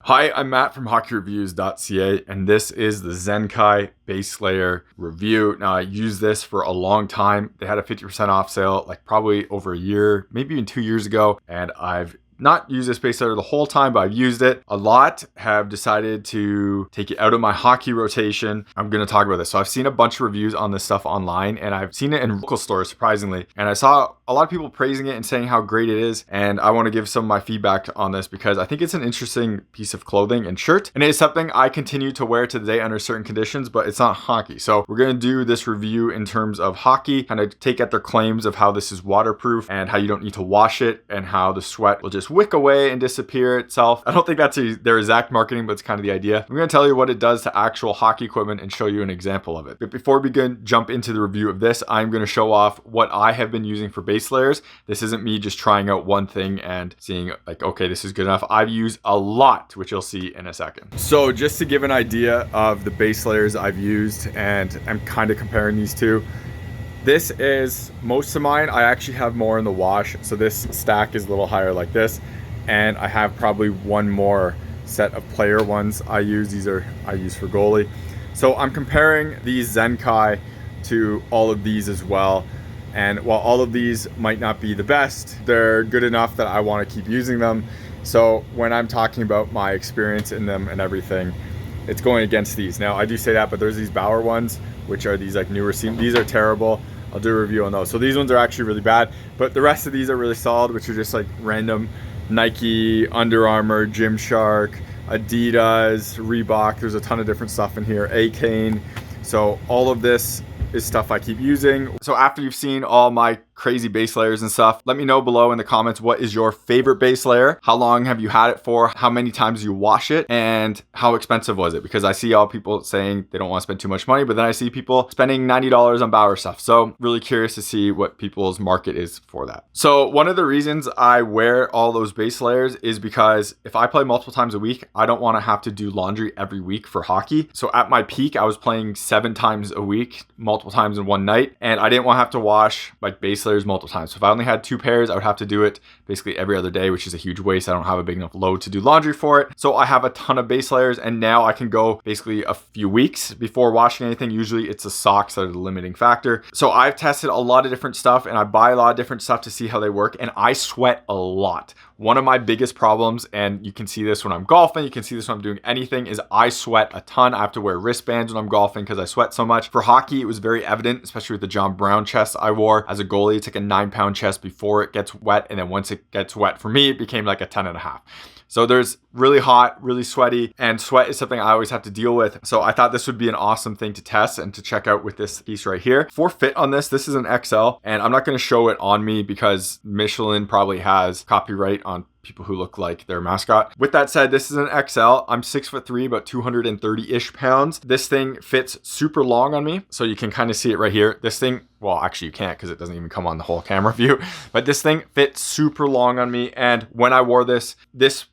Hi, I'm Matt from HockeyReviews.ca, and this is the Zenkai base layer review. Now, I used this for a long time. They had a 50% off sale, like probably over a year, maybe even 2 years ago, and I've not used this base layer the whole time, but I've used it a lot. Have decided to take it out of my hockey rotation. I'm going to talk about this. So I've seen a bunch of reviews on this stuff online, and I've seen it in local stores, surprisingly. And I saw a lot of people praising it and saying how great it is. And I want to give some of my feedback on this because I think it's an interesting piece of clothing and shirt. And it is something I continue to wear to the day under certain conditions, but it's not hockey. So we're going to do this review in terms of hockey, kind of take at their claims of how this is waterproof and how you don't need to wash it and how the sweat will just wick away and disappear itself. I don't think that's their exact marketing, but it's kind of the idea. I'm going to tell you what it does to actual hockey equipment and show you an example of it. But before we jump into the review of this, I'm going to show off what I have been using for base layers. This isn't me just trying out one thing and seeing like, okay, this is good enough. I've used a lot, which you'll see in a second. So just to give an idea of the base layers I've used, and I'm kind of comparing these two. This is most of mine. I actually have more in the wash. So this stack is a little higher like this. And I have probably one more set of player ones I use. These are I use for goalie. So I'm comparing these Zenkai to all of these as well. And while all of these might not be the best, they're good enough that I want to keep using them. So when I'm talking about my experience in them and everything, it's going against these. Now I do say that, but there's these Bauer ones, which are these like newer seam. These are terrible. I'll do a review on those. So these ones are actually really bad, but the rest of these are really solid, which are just like random Nike, Under Armour, Gymshark, Adidas, Reebok. There's a ton of different stuff in here. A-Cane. So all of this is stuff I keep using. So after you've seen all my crazy base layers and stuff, let me know below in the comments, what is your favorite base layer? How long have you had it for? How many times you wash it? And how expensive was it? Because I see all people saying they don't want to spend too much money, but then I see people spending $90 on Bauer stuff. So really curious to see what people's market is for that. So one of the reasons I wear all those base layers is because if I play multiple times a week, I don't want to have to do laundry every week for hockey. So at my peak, I was playing 7 times a week, multiple times in one night, and I didn't want to have to wash like base layers multiple times. So if I only had 2 pairs, I would have to do it basically every other day, which is a huge waste. I don't have a big enough load to do laundry for it. So I have a ton of base layers, and now I can go basically a few weeks before washing anything. Usually it's the socks that are the limiting factor. So I've tested a lot of different stuff, and I buy a lot of different stuff to see how they work, and I sweat a lot. One of my biggest problems, and you can see this when I'm golfing, you can see this when I'm doing anything, is I sweat a ton. I have to wear wristbands when I'm golfing because I sweat so much. For hockey, it was very evident, especially with the John Brown chest I wore as a goalie. It's like a 9-pound chest before it gets wet, and then once it gets wet, for me, it became like a 10.5. So there's really hot, really sweaty, and sweat is something I always have to deal with. So I thought this would be an awesome thing to test and to check out with this piece right here. For fit on this is an XL, and I'm not going to show it on me because Michelin probably has copyright on people who look like their mascot. With that said, this is an XL. I'm 6'3", about 230-ish pounds. This thing fits super long on me. So you can kind of see it right here. This thing, well, actually you can't because it doesn't even come on the whole camera view, but this thing fits super long on me. And when I wore this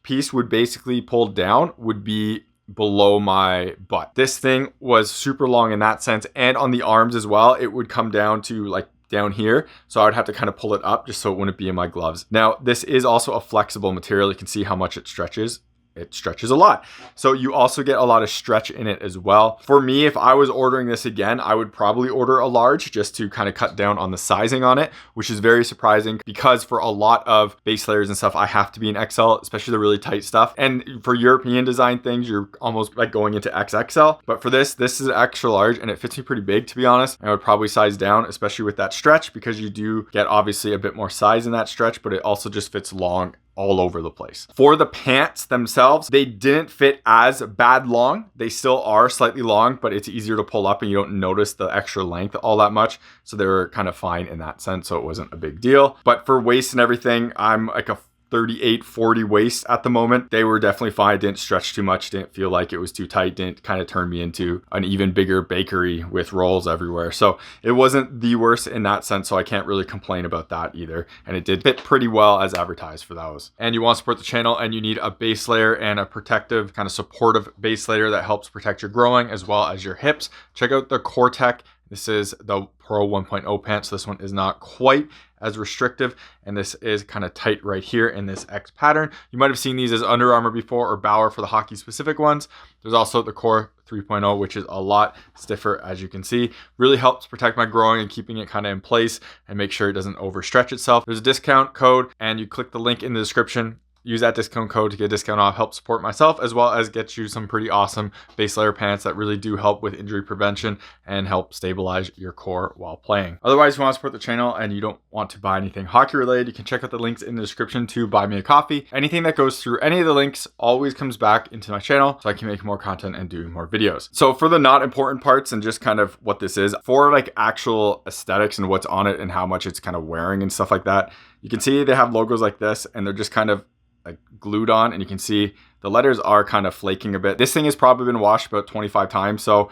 piece would basically pull down, would be below my butt. This thing was super long in that sense. And on the arms as well, it would come down to like down here, so I would have to kind of pull it up just so it wouldn't be in my gloves. Now this is also a flexible material. You can see how much it stretches. It stretches a lot. So you also get a lot of stretch in it as well. For me, if I was ordering this again, I would probably order a large just to kind of cut down on the sizing on it, which is very surprising because for a lot of base layers and stuff, I have to be an XL, especially the really tight stuff. And for European design things, you're almost like going into XXL. But for this is an extra large, and it fits me pretty big, to be honest. I would probably size down, especially with that stretch, because you do get obviously a bit more size in that stretch, but it also just fits long all over the place. For the pants themselves, they didn't fit as bad long. They still are slightly long, but it's easier to pull up and you don't notice the extra length all that much. So they were kind of fine in that sense. So it wasn't a big deal. But for waist and everything, I'm like a 38-40 waist at the moment. They were definitely fine. Didn't stretch too much. Didn't feel like it was too tight. Didn't kind of turn me into an even bigger bakery with rolls everywhere. So it wasn't the worst in that sense. So I can't really complain about that either. And it did fit pretty well as advertised for those. And you want to support the channel and you need a base layer and a protective kind of supportive base layer that helps protect your growing as well as your hips. Check out the Cortec This is the Pro 1.0 pant, so this one is not quite as restrictive, and this is kind of tight right here in this X pattern. You might have seen these as Under Armour before, or Bauer for the hockey specific ones. There's also the Core 3.0, which is a lot stiffer, as you can see. Really helps protect my groin and keeping it kind of in place and make sure it doesn't overstretch itself. There's a discount code, and you click the link in the description. Use that discount code to get a discount off, help support myself, as well as get you some pretty awesome base layer pants that really do help with injury prevention and help stabilize your core while playing. Otherwise, if you want to support the channel and you don't want to buy anything hockey related, you can check out the links in the description to buy me a coffee. Anything that goes through any of the links always comes back into my channel so I can make more content and do more videos. So for the not important parts and just kind of what this is, for like actual aesthetics and what's on it and how much it's kind of wearing and stuff like that, you can see they have logos like this and they're just kind of like glued on, and you can see the letters are kind of flaking a bit. This thing has probably been washed about 25 times, so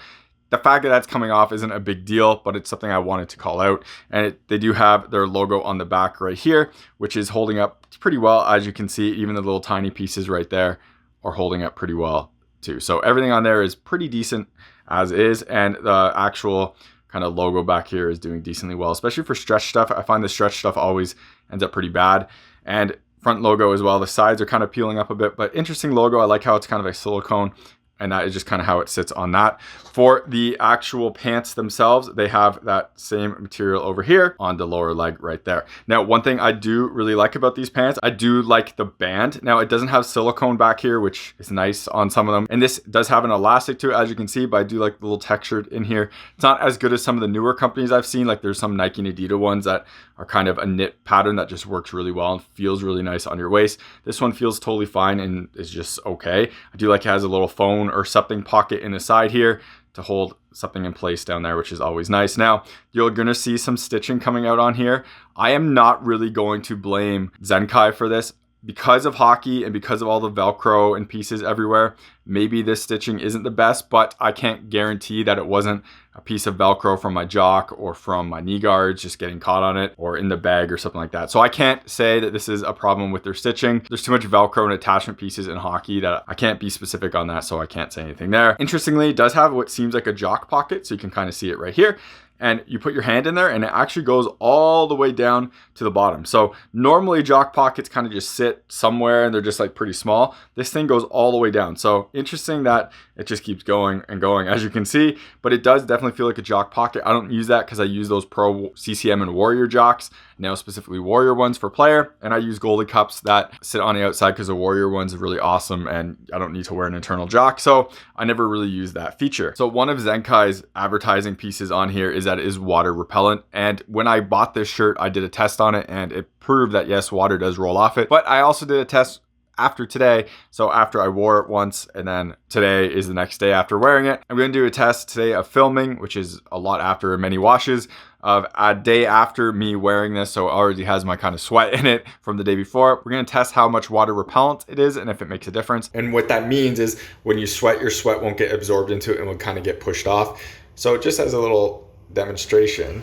the fact that that's coming off isn't a big deal, but it's something I wanted to call out. And they do have their logo on the back right here, which is holding up pretty well. As you can see, even the little tiny pieces right there are holding up pretty well too. So everything on there is pretty decent as is, and the actual kind of logo back here is doing decently well, especially for stretch stuff. I find the stretch stuff always ends up pretty bad. And front logo as well. The sides are kind of peeling up a bit, but interesting logo. I like how it's kind of a silicone, and that is just kind of how it sits on that. For the actual pants themselves, they have that same material over here on the lower leg right there. Now, one thing I do really like about these pants, I do like the band. Now, it doesn't have silicone back here, which is nice on some of them. And this does have an elastic to it, as you can see, but I do like the little texture in here. It's not as good as some of the newer companies I've seen. Like there's some Nike and Adidas ones that are kind of a knit pattern that just works really well and feels really nice on your waist. This one feels totally fine and is just okay. I do like it has a little phone or something pocket in the side here to hold something in place down there, which is always nice. Now, you're gonna see some stitching coming out on here. I am not really going to blame Zenkai for this. Because of hockey and because of all the Velcro and pieces everywhere, maybe this stitching isn't the best, but I can't guarantee that it wasn't a piece of Velcro from my jock or from my knee guards just getting caught on it or in the bag or something like that. So I can't say that this is a problem with their stitching. There's too much Velcro and attachment pieces in hockey that I can't be specific on that, so I can't say anything there. Interestingly, it does have what seems like a jock pocket, so you can kind of see it right here. And you put your hand in there and it actually goes all the way down to the bottom. So normally jock pockets kind of just sit somewhere and they're just like pretty small. This thing goes all the way down. So interesting that it just keeps going and going, as you can see, but it does definitely feel like a jock pocket. I don't use that because I use those Pro CCM and Warrior jocks, now specifically Warrior ones for player. And I use goalie cups that sit on the outside because the Warrior ones are really awesome and I don't need to wear an internal jock. So I never really use that feature. So one of Zenkai's advertising pieces on here is that it is water repellent. And when I bought this shirt, I did a test on it and it proved that yes, water does roll off it. But I also did a test after today. So after I wore it once, and then today is the next day after wearing it. I'm going to do a test today of filming, which is a lot after many washes, of a day after me wearing this. So it already has my kind of sweat in it from the day before. We're going to test how much water repellent it is and if it makes a difference. And what that means is when you sweat, your sweat won't get absorbed into it and will kind of get pushed off. So just as a little demonstration,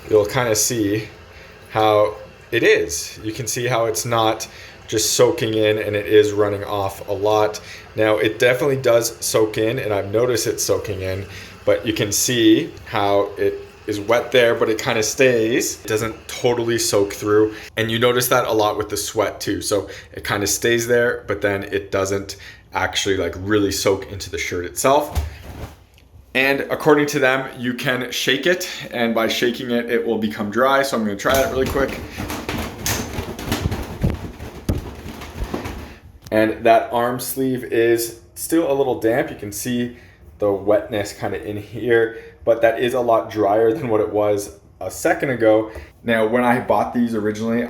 you'll kind of see how it is. You can see how it's not just soaking in and it is running off a lot. Now it definitely does soak in and I've noticed it soaking in, but you can see how it is wet there, but it kind of stays. It doesn't totally soak through. And you notice that a lot with the sweat too. So it kind of stays there, but then it doesn't actually like really soak into the shirt itself. And according to them, you can shake it, and by shaking it, it will become dry. So I'm gonna try that really quick. And that arm sleeve is still a little damp. You can see the wetness kind of in here, but that is a lot drier than what it was a second ago. Now, when I got these originally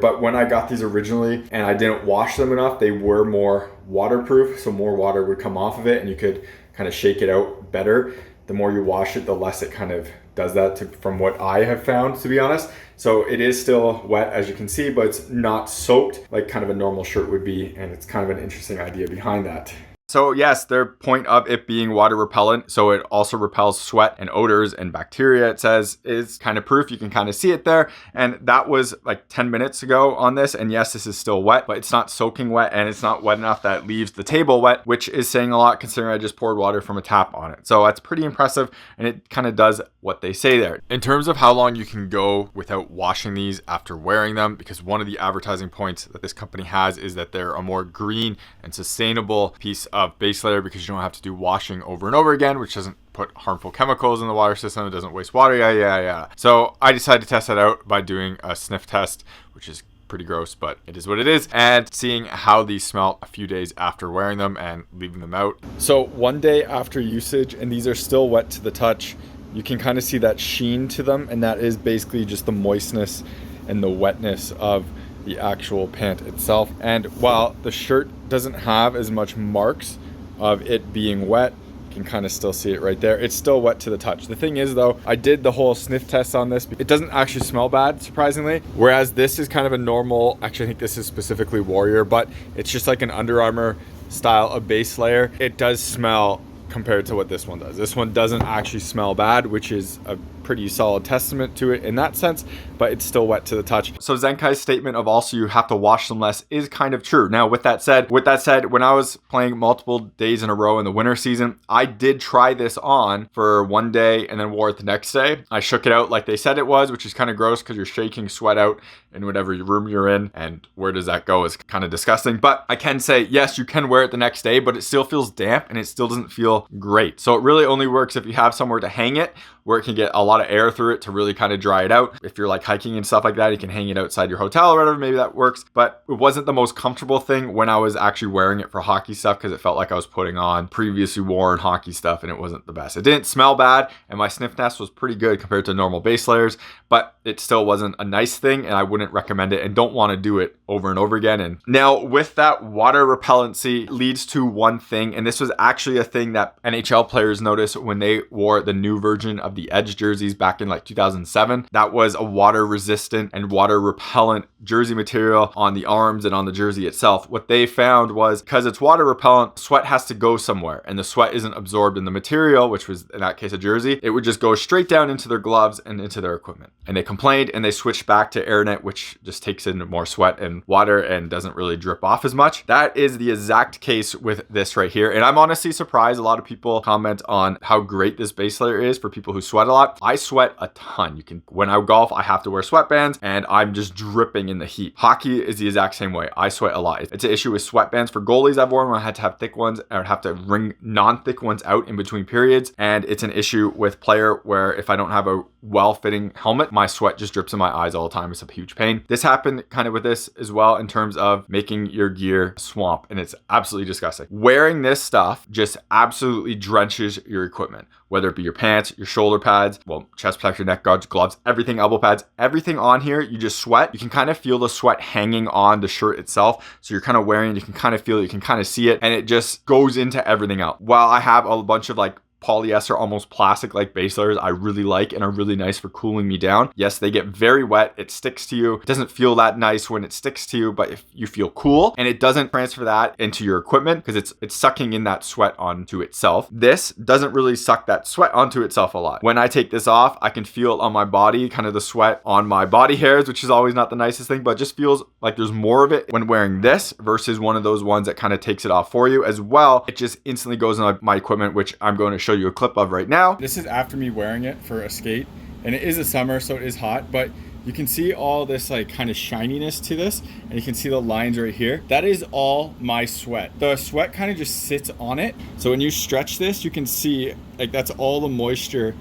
and I didn't wash them enough, they were more waterproof, so more water would come off of it and you could kind of shake it out better. The more you wash it, the less it kind of does that from what I have found, to be honest. So it is still wet, as you can see, but it's not soaked like kind of a normal shirt would be. And it's kind of an interesting idea behind that. So yes, their point of it being water repellent, so it also repels sweat and odors and bacteria, it says, is kind of proof. You can kind of see it there. And that was like 10 minutes ago on this. And yes, this is still wet, but it's not soaking wet and it's not wet enough that it leaves the table wet, which is saying a lot considering I just poured water from a tap on it. So that's pretty impressive. And it kind of does what they say there. In terms of how long you can go without washing these after wearing them, because one of the advertising points that this company has is that they're a more green and sustainable piece of base layer because you don't have to do washing over and over again, which doesn't put harmful chemicals in the water system. It doesn't waste water. Yeah. So I decided to test that out by doing a sniff test, which is pretty gross, but it is what it is, and seeing how these smell a few days after wearing them and leaving them out. So one day after usage, and these are still wet to the touch, you can kind of see that sheen to them, and that is basically just the moistness and the wetness of the actual pant itself. And while the shirt doesn't have as much marks of it being wet, you can kind of still see it right there. It's still wet to the touch. The thing is though, I did the whole sniff test on this. It doesn't actually smell bad, surprisingly. Whereas this is kind of a normal, actually I think this is specifically Warrior, but it's just like an Under Armour style of base layer. It does smell compared to what this one does. This one doesn't actually smell bad, which is a pretty solid testament to it in that sense, but it's still wet to the touch. So Zenkai's statement of also you have to wash them less is kind of true. Now with that said, when I was playing multiple days in a row in the winter season, I did try this on for one day and then wore it the next day. I shook it out like they said it was, which is kind of gross because you're shaking sweat out in whatever room you're in, and where does that go is kind of disgusting. But I can say, yes, you can wear it the next day, but it still feels damp and it still doesn't feel great. So it really only works if you have somewhere to hang it where it can get a lot of air through it to really kind of dry it out. If you're like hiking and stuff like that, you can hang it outside your hotel or whatever, maybe that works. But it wasn't the most comfortable thing when I was actually wearing it for hockey stuff because it felt like I was putting on previously worn hockey stuff and it wasn't the best. It didn't smell bad and my sniff test was pretty good compared to normal base layers, but it still wasn't a nice thing and I wouldn't recommend it and don't want to do it over and over again. And now with that, water repellency leads to one thing, and this was actually a thing that NHL players noticed when they wore the new version of the Edge jerseys back in like 2007. That was a water resistant and water repellent jersey material on the arms and on the jersey itself. What they found was because it's water repellent, sweat has to go somewhere and the sweat isn't absorbed in the material, which was in that case a jersey. It would just go straight down into their gloves and into their equipment. And they complained and they switched back to AirNet, which just takes in more sweat and water and doesn't really drip off as much. That is the exact case with this right here. And I'm honestly surprised a lot of people comment on how great this base layer is for people who sweat a lot. I sweat a ton. When I golf, I have to wear sweatbands and I'm just dripping in the heat. Hockey is the exact same way. I sweat a lot. It's an issue with sweatbands for goalies. I've worn when I had to have thick ones. I would have to wring non-thick ones out in between periods. And it's an issue with player where if I don't have a well-fitting helmet, my sweat just drips in my eyes all the time. It's a huge pain. This happened kind of with this as well in terms of making your gear swamp, and it's absolutely disgusting. Wearing this stuff just absolutely drenches your equipment, whether it be your pants, your shoulder pads, well, chest protector, neck guards, gloves, everything, elbow pads, everything on here, you just sweat. You can kind of feel the sweat hanging on the shirt itself. So you're kind of wearing it, you can kind of feel it, you can kind of see it, and it just goes into everything else. While I have a bunch of like polyester, almost plastic like base layers I really like and are really nice for cooling me down. Yes, they get very wet. It sticks to you. It doesn't feel that nice when it sticks to you, but if you feel cool, and it doesn't transfer that into your equipment because it's sucking in that sweat onto itself. This doesn't really suck that sweat onto itself a lot. When I take this off, I can feel on my body kind of the sweat on my body hairs, which is always not the nicest thing, but it just feels like there's more of it when wearing this versus one of those ones that kind of takes it off for you as well. It just instantly goes in my equipment, which I'm going to show you a clip of right now. This is after me wearing it for a skate, and it is a summer, so it is hot, but you can see all this like kind of shininess to this, and you can see the lines right here. That is all my sweat. The sweat kind of just sits on it. So when you stretch this, you can see like that's all the moisture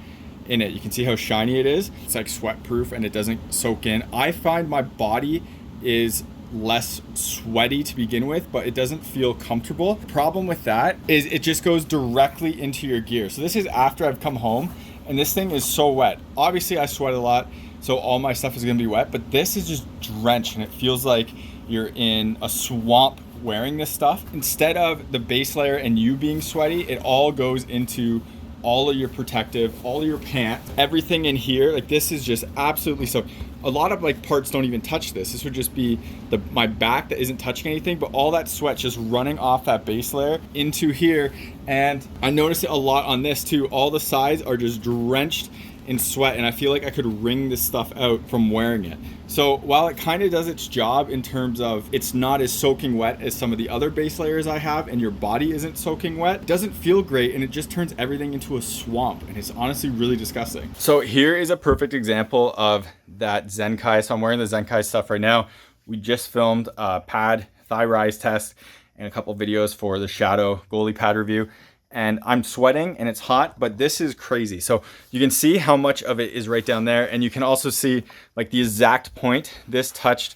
in it. You can see how shiny it is. It's like sweat proof and it doesn't soak in. I find my body is less sweaty to begin with, but it doesn't feel comfortable. The problem with that is it just goes directly into your gear. So this is after I've come home, and this thing is so wet. Obviously I sweat a lot, so all my stuff is gonna be wet, but this is just drenched and it feels like you're in a swamp wearing this stuff. Instead of the base layer and you being sweaty, it all goes into all of your protective, all of your pants, everything in here. Like this is just absolutely so. a lot of like parts don't even touch this. This would just be my back that isn't touching anything, but all that sweat just running off that base layer into here. And I noticed it a lot on this too. All the sides are just drenched in sweat, and I feel like I could wring this stuff out from wearing it. So while it kind of does its job in terms of it's not as soaking wet as some of the other base layers I have, and your body isn't soaking wet, it doesn't feel great, and it just turns everything into a swamp, and it's honestly really disgusting. So here is a perfect example of that Zenkai. So I'm wearing the Zenkai stuff right now. We just filmed a pad thigh rise test and a couple videos for the Shadow goalie pad review. And I'm sweating and it's hot, but this is crazy. So you can see how much of it is right down there. And you can also see like the exact point this touched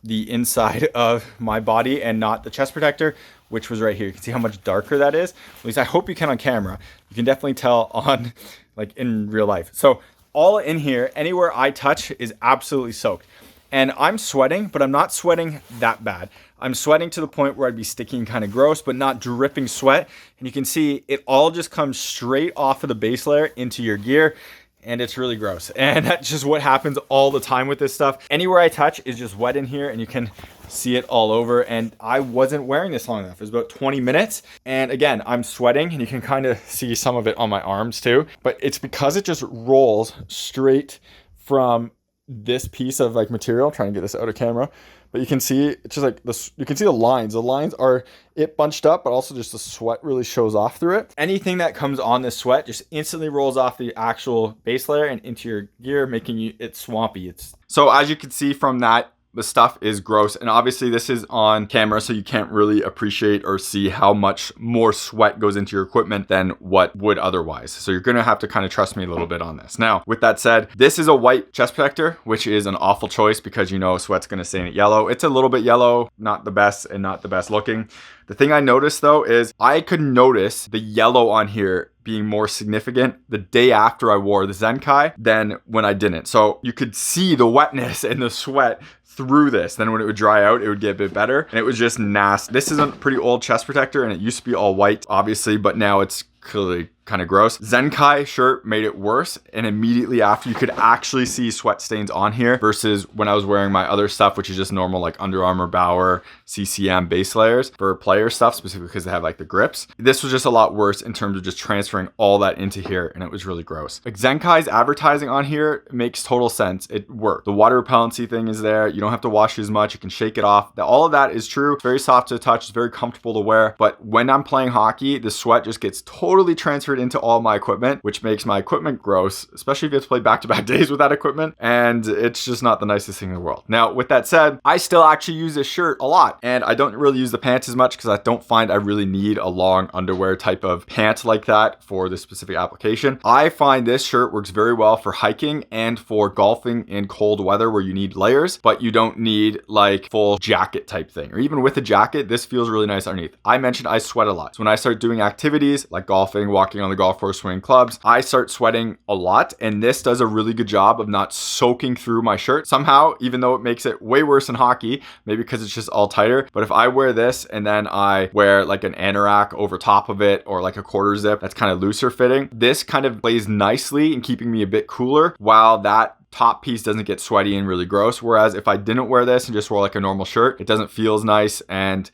the inside of my body and not the chest protector, which was right here. You can see how much darker that is. At least I hope you can on camera. You can definitely tell on like in real life. So all in here, anywhere I touch is absolutely soaked. And I'm sweating, but I'm not sweating that bad. I'm sweating to the point where I'd be sticky and kind of gross, but not dripping sweat. And you can see it all just comes straight off of the base layer into your gear. And it's really gross. And that's just what happens all the time with this stuff. Anywhere I touch is just wet in here, and you can see it all over. And I wasn't wearing this long enough. It was about 20 minutes. And again, I'm sweating, and you can kind of see some of it on my arms too. But it's because it just rolls straight from this piece of like material. I'm trying to get this out of camera, but you can see it's just like this. You can see the lines. The lines are it bunched up, but also just the sweat really shows off through it. Anything that comes on this sweat just instantly rolls off the actual base layer and into your gear, making it swampy. So as you can see from that, the stuff is gross, and obviously this is on camera, so you can't really appreciate or see how much more sweat goes into your equipment than what would otherwise. So you're gonna have to kind of trust me a little bit on this. Now, with that said, this is a white chest protector, which is an awful choice because you know sweat's gonna stain it yellow. It's a little bit yellow, not the best and not the best looking. The thing I noticed though is I could notice the yellow on here being more significant the day after I wore the Zenkai than when I didn't. So you could see the wetness and the sweat through this. Then when it would dry out, it would get a bit better, and it was just nasty. This is a pretty old chest protector, and it used to be all white, obviously, but now it's clearly kind of gross. Zenkai shirt made it worse, and immediately after you could actually see sweat stains on here versus when I was wearing my other stuff, which is just normal like Under Armour, Bauer, CCM base layers for player stuff, specifically because they have like the grips. This was just a lot worse in terms of just transferring all that into here, and it was really gross. Like Zenkai's advertising on here makes total sense. It worked. The water repellency thing is there. You don't have to wash it as much. You can shake it off. All of that is true. It's very soft to the touch. It's very comfortable to wear. But when I'm playing hockey, the sweat just gets totally transferred into all my equipment, which makes my equipment gross, especially if you have to play back-to-back days with that equipment. And it's just not the nicest thing in the world. Now, with that said, I still actually use this shirt a lot, and I don't really use the pants as much because I don't find I really need a long underwear type of pant like that for this specific application. I find this shirt works very well for hiking and for golfing in cold weather where you need layers, but you don't need like full jacket type thing. Or even with a jacket, this feels really nice underneath. I mentioned I sweat a lot. So when I start doing activities like golfing, walking on the golf course, swinging clubs, I start sweating a lot, and this does a really good job of not soaking through my shirt somehow, even though it makes it way worse in hockey, maybe because it's just all tighter. But if I wear this and then I wear like an anorak over top of it or like a quarter zip that's kind of looser fitting, this kind of plays nicely in keeping me a bit cooler while that top piece doesn't get sweaty and really gross. Whereas if I didn't wear this and just wore like a normal shirt, it doesn't feel as nice.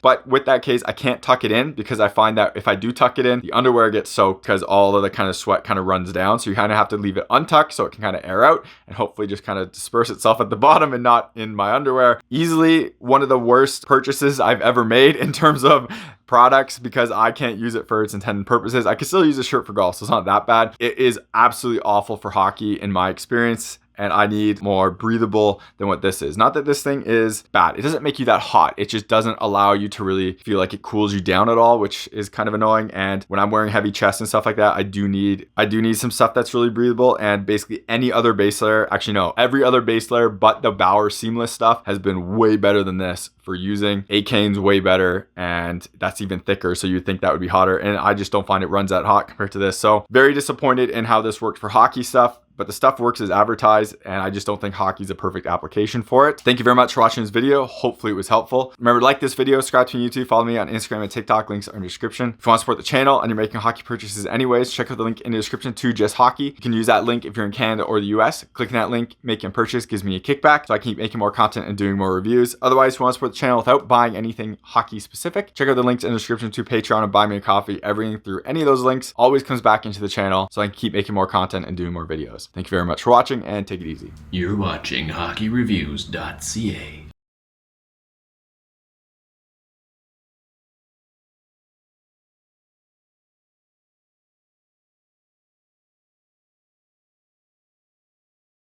But with that case, I can't tuck it in because I find that if I do tuck it in, the underwear gets soaked because all of the kind of sweat kind of runs down. So you kind of have to leave it untucked so it can kind of air out and hopefully just kind of disperse itself at the bottom and not in my underwear. Easily one of the worst purchases I've ever made in terms of products because I can't use it for its intended purposes. I can still use a shirt for golf, so it's not that bad. It is absolutely awful for hockey in my experience, and I need more breathable than what this is. Not that this thing is bad. It doesn't make you that hot. It just doesn't allow you to really feel like it cools you down at all, which is kind of annoying. And when I'm wearing heavy chest and stuff like that, I do need some stuff that's really breathable. And basically any other base layer, actually no, every other base layer but the Bauer seamless stuff has been way better than this for using. A-Cane's way better, and that's even thicker, so you'd think that would be hotter. And I just don't find it runs that hot compared to this. So very disappointed in how this worked for hockey stuff. but the stuff works as advertised, and I just don't think hockey is a perfect application for it. Thank you very much for watching this video. Hopefully it was helpful. Remember to like this video, subscribe to me on YouTube, follow me on Instagram and TikTok, links are in the description. If you want to support the channel and you're making hockey purchases anyways, check out the link in the description to Just Hockey. You can use that link if you're in Canada or the US. Clicking that link, making a purchase gives me a kickback, so I can keep making more content and doing more reviews. Otherwise, if you want to support the channel without buying anything hockey specific, check out the links in the description to Patreon and Buy Me a Coffee. Everything through any of those links always comes back into the channel, so I can keep making more content and doing more videos. Thank you very much for watching, and take it easy. You're watching HockeyReviews.ca.